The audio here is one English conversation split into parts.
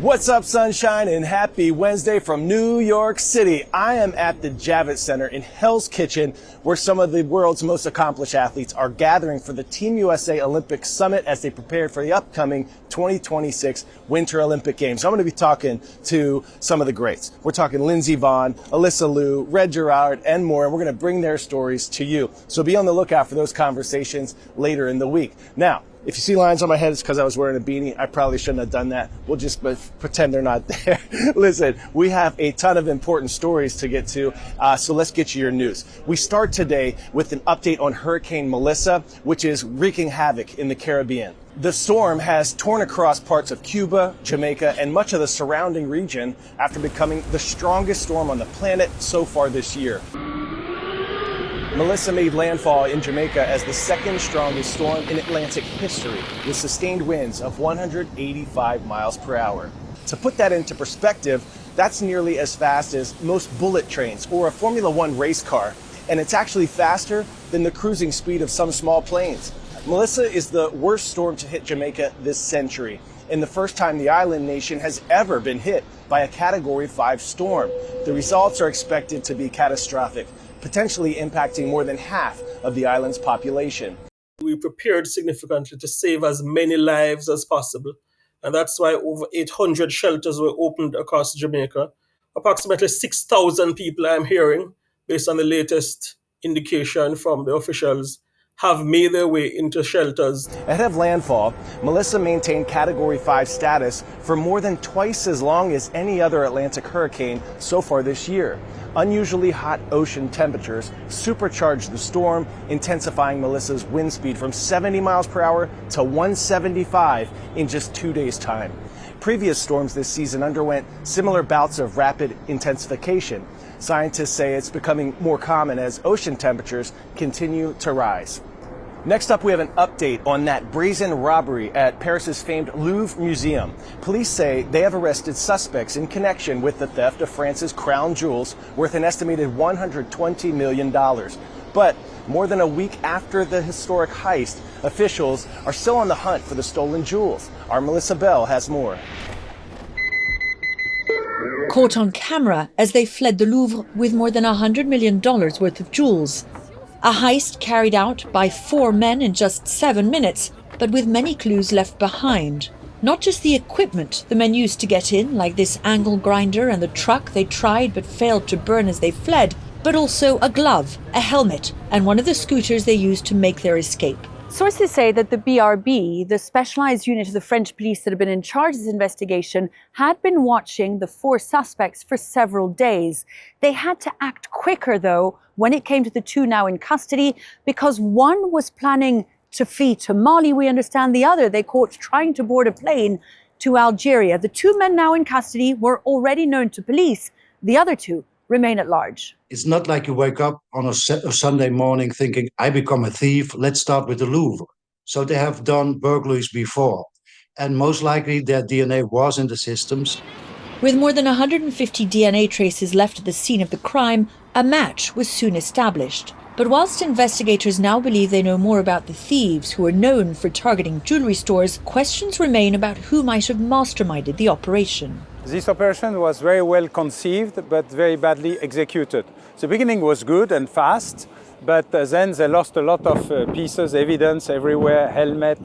What's up, sunshine, and happy Wednesday from New York City. I am at the Javits Center in Hell's Kitchen, where some of the world's most accomplished athletes are gathering for the Team USA Olympic Summit as they prepare for the upcoming 2026 Winter Olympic Games. So I'm going to be talking to some of the greats. We're talking Lindsey Vonn, Alyssa Liu, Red Gerard, and more, and we're going to bring their stories to you. So be on the lookout for those conversations later in the week. Now, if you see lines on my head, it's because I was wearing a beanie. I probably shouldn't have done that. We'll just pretend they're not there. Listen, we have a ton of important stories to get to, so let's get you your news. We start today with an update on Hurricane Melissa, which is wreaking havoc in the Caribbean. The storm has torn across parts of Cuba, Jamaica, and much of the surrounding region after becoming the strongest storm on the planet so far this year. Melissa made landfall in Jamaica as the second strongest storm in Atlantic history, with sustained winds of 185 miles per hour. To put that into perspective, that's nearly as fast as most bullet trains or a Formula One race car, and it's actually faster than the cruising speed of some small planes. Melissa is the worst storm to hit Jamaica this century, and the first time the island nation has ever been hit by a Category 5 storm. The results are expected to be catastrophic, potentially impacting more than half of the island's population. We prepared significantly to save as many lives as possible, and that's why over 800 shelters were opened across Jamaica. Approximately 6,000 people, I'm hearing, based on the latest indication from the officials, have made their way into shelters. Ahead of landfall, Melissa maintained Category 5 status for more than twice as long as any other Atlantic hurricane so far this year. Unusually hot ocean temperatures supercharged the storm, intensifying Melissa's wind speed from 70 miles per hour to 175 in just 2 days' time. Previous storms this season underwent similar bouts of rapid intensification. Scientists say it's becoming more common as ocean temperatures continue to rise. Next up, we have an update on that brazen robbery at Paris's famed Louvre Museum. Police say they have arrested suspects in connection with the theft of France's crown jewels worth an estimated $120 million. But more than a week after the historic heist, officials are still on the hunt for the stolen jewels. Our Melissa Bell has more. Caught on camera as they fled the Louvre with more than $100 million worth of jewels. A heist carried out by 4 men in just 7 minutes, but with many clues left behind. Not just the equipment the men used to get in, like this angle grinder and the truck they tried but failed to burn as they fled, but also a glove, a helmet, and one of the scooters they used to make their escape. Sources say that the BRB, the specialized unit of the French police that have been in charge of this investigation, had been watching the 4 suspects for several days. They had to act quicker, though, when it came to the 2 now in custody, because one was planning to flee to Mali, we understand. The other they caught trying to board a plane to Algeria. The 2 men now in custody were already known to police. The other 2 remain at large. It's not like you wake up on a Sunday morning thinking, I become a thief, let's start with the Louvre. So they have done burglaries before, and most likely their DNA was in the systems. With more than 150 DNA traces left at the scene of the crime, a match was soon established. But whilst investigators now believe they know more about the thieves who are known for targeting jewelry stores, questions remain about who might have masterminded the operation. This operation was very well conceived, but very badly executed. The beginning was good and fast, but then they lost a lot of pieces, evidence everywhere, helmet,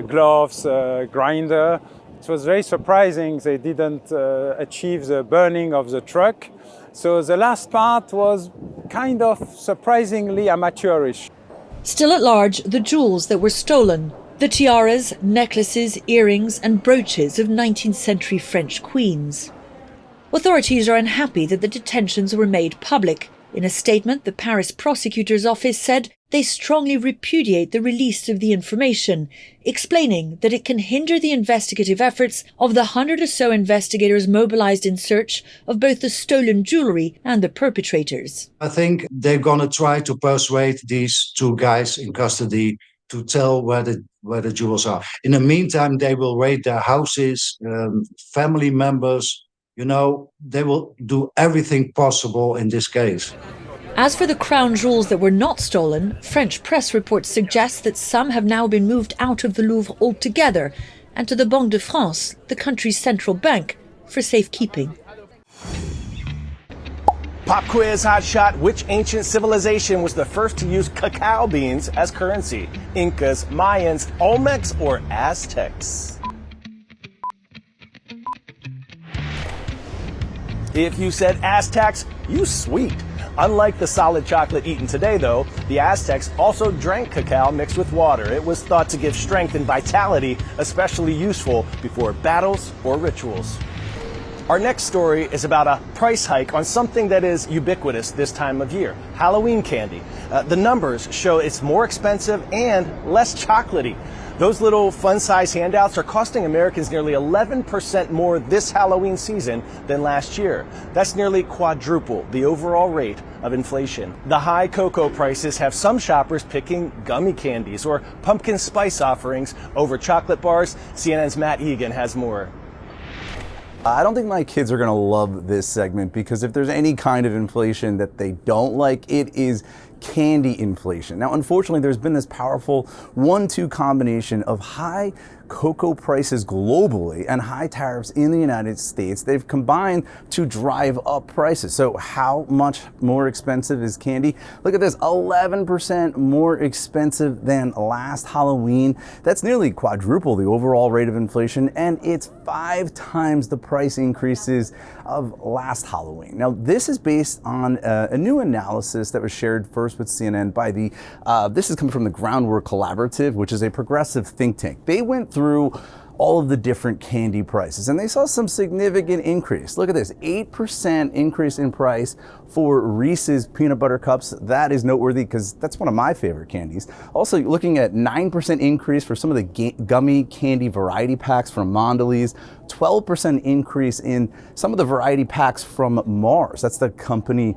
gloves, grinder. It was very surprising they didn't achieve the burning of the truck. So the last part was kind of surprisingly amateurish. Still at large, the jewels that were stolen. The tiaras, necklaces, earrings and brooches of 19th century French queens. Authorities are unhappy that the detentions were made public. In a statement, the Paris prosecutor's office said they strongly repudiate the release of the information, explaining that it can hinder the investigative efforts of the 100 or so investigators mobilized in search of both the stolen jewelry and the perpetrators. I think they're going to try to persuade these 2 guys in custody to tell where the jewels are. In the meantime, they will raid their houses, family members. You know, they will do everything possible in this case. As for the crown jewels that were not stolen, French press reports suggest that some have now been moved out of the Louvre altogether, and to the Banque de France, the country's central bank, for safekeeping. Pop quiz, hot shot. Which ancient civilization was the first to use cacao beans as currency? Incas, Mayans, Olmecs, or Aztecs? If you said Aztecs, you sweet. Unlike the solid chocolate eaten today, though, the Aztecs also drank cacao mixed with water. It was thought to give strength and vitality, especially useful before battles or rituals. Our next story is about a price hike on something that is ubiquitous this time of year, Halloween candy. The numbers show it's more expensive and less chocolatey. Those little fun-size handouts are costing Americans nearly 11% more this Halloween season than last year. That's nearly quadruple the overall rate of inflation. The high cocoa prices have some shoppers picking gummy candies or pumpkin spice offerings over chocolate bars. CNN's Matt Egan has more. I don't think my kids are going to love this segment because if there's any kind of inflation that they don't like, it is candy inflation. Now, unfortunately, there's been this powerful 1-2 combination of high cocoa prices globally and high tariffs in the United States. They've combined to drive up prices. So how much more expensive is candy? Look at this, 11% more expensive than last Halloween. That's nearly quadruple the overall rate of inflation, and it's 5 times the price increases of last Halloween. Now, this is based on a new analysis that was shared first with CNN by this is coming from the Groundwork Collaborative, which is a progressive think tank. They went through all of the different candy prices and they saw some significant increase. Look at this, 8% increase in price for Reese's peanut butter cups. That is noteworthy because that's one of my favorite candies. Also looking at 9% increase for some of the gummy candy variety packs from Mondelez, 12% increase in some of the variety packs from Mars. That's the company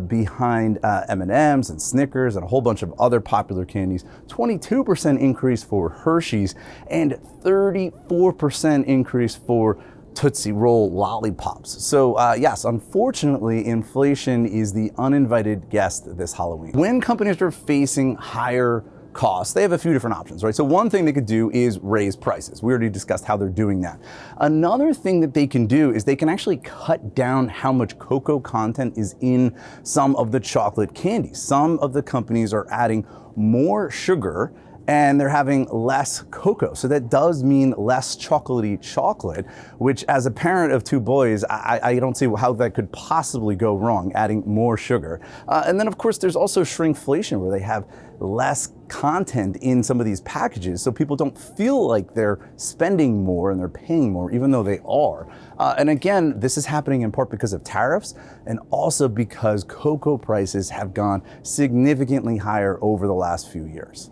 behind M&Ms and Snickers and a whole bunch of other popular candies. 22% increase for Hershey's and 34% increase for Tootsie Roll lollipops. So yes, unfortunately, inflation is the uninvited guest this Halloween. When companies are facing higher costs, they have a few different options, right? So one thing they could do is raise prices. We already discussed how they're doing that. Another thing that they can do is they can actually cut down how much cocoa content is in some of the chocolate candies. Some of the companies are adding more sugar and they're having less cocoa. So that does mean less chocolatey chocolate, which as a parent of 2 boys, I don't see how that could possibly go wrong, adding more sugar. And then of course, there's also shrinkflation where they have less content in some of these packages so people don't feel like they're spending more and they're paying more, even though they are. And again, this is happening in part because of tariffs and also because cocoa prices have gone significantly higher over the last few years.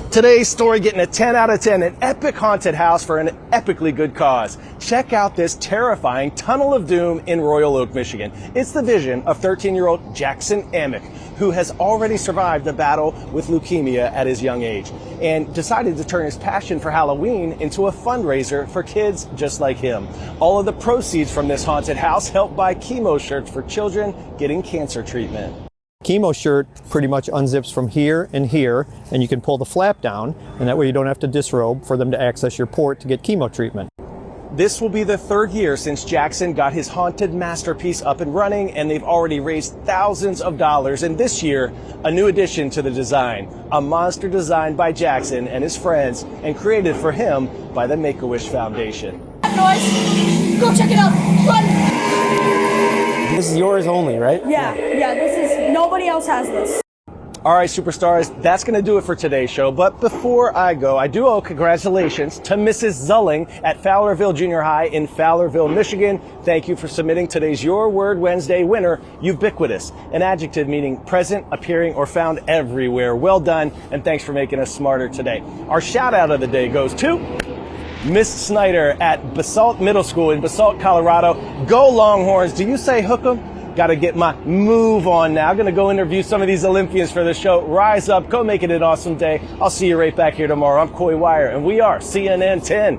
Today's story getting a 10 out of 10, an epic haunted house for an epically good cause. Check out this terrifying tunnel of doom in Royal Oak, Michigan. It's the vision of 13-year-old Jackson Amick, who has already survived the battle with leukemia at his young age and decided to turn his passion for Halloween into a fundraiser for kids just like him. All of the proceeds from this haunted house help buy chemo shirts for children getting cancer treatment. Chemo shirt pretty much unzips from here, and you can pull the flap down, and that way you don't have to disrobe for them to access your port to get chemo treatment. This will be the 3rd year since Jackson got his haunted masterpiece up and running, and they've already raised thousands of dollars. And this year, a new addition to the design, a monster designed by Jackson and his friends and created for him by the Make-A-Wish Foundation. Noise. Go check it out. Run. This is yours only, right? Yeah, this is, nobody else has this. All right, superstars, that's going to do it for today's show. But before I go, I do owe congratulations to Mrs. Zulling at Fowlerville Junior High in Fowlerville, Michigan. Thank you for submitting today's Your Word Wednesday winner, ubiquitous, an adjective meaning present, appearing, or found everywhere. Well done, and thanks for making us smarter today. Our shout out of the day goes to Miss Snyder at Basalt Middle School in Basalt, Colorado. Go Longhorns. Do you say hook 'em? Got to get my move on now. Going to go interview some of these Olympians for the show. Rise up. Go make it an awesome day. I'll see you right back here tomorrow. I'm Coy Wire, and we are CNN 10.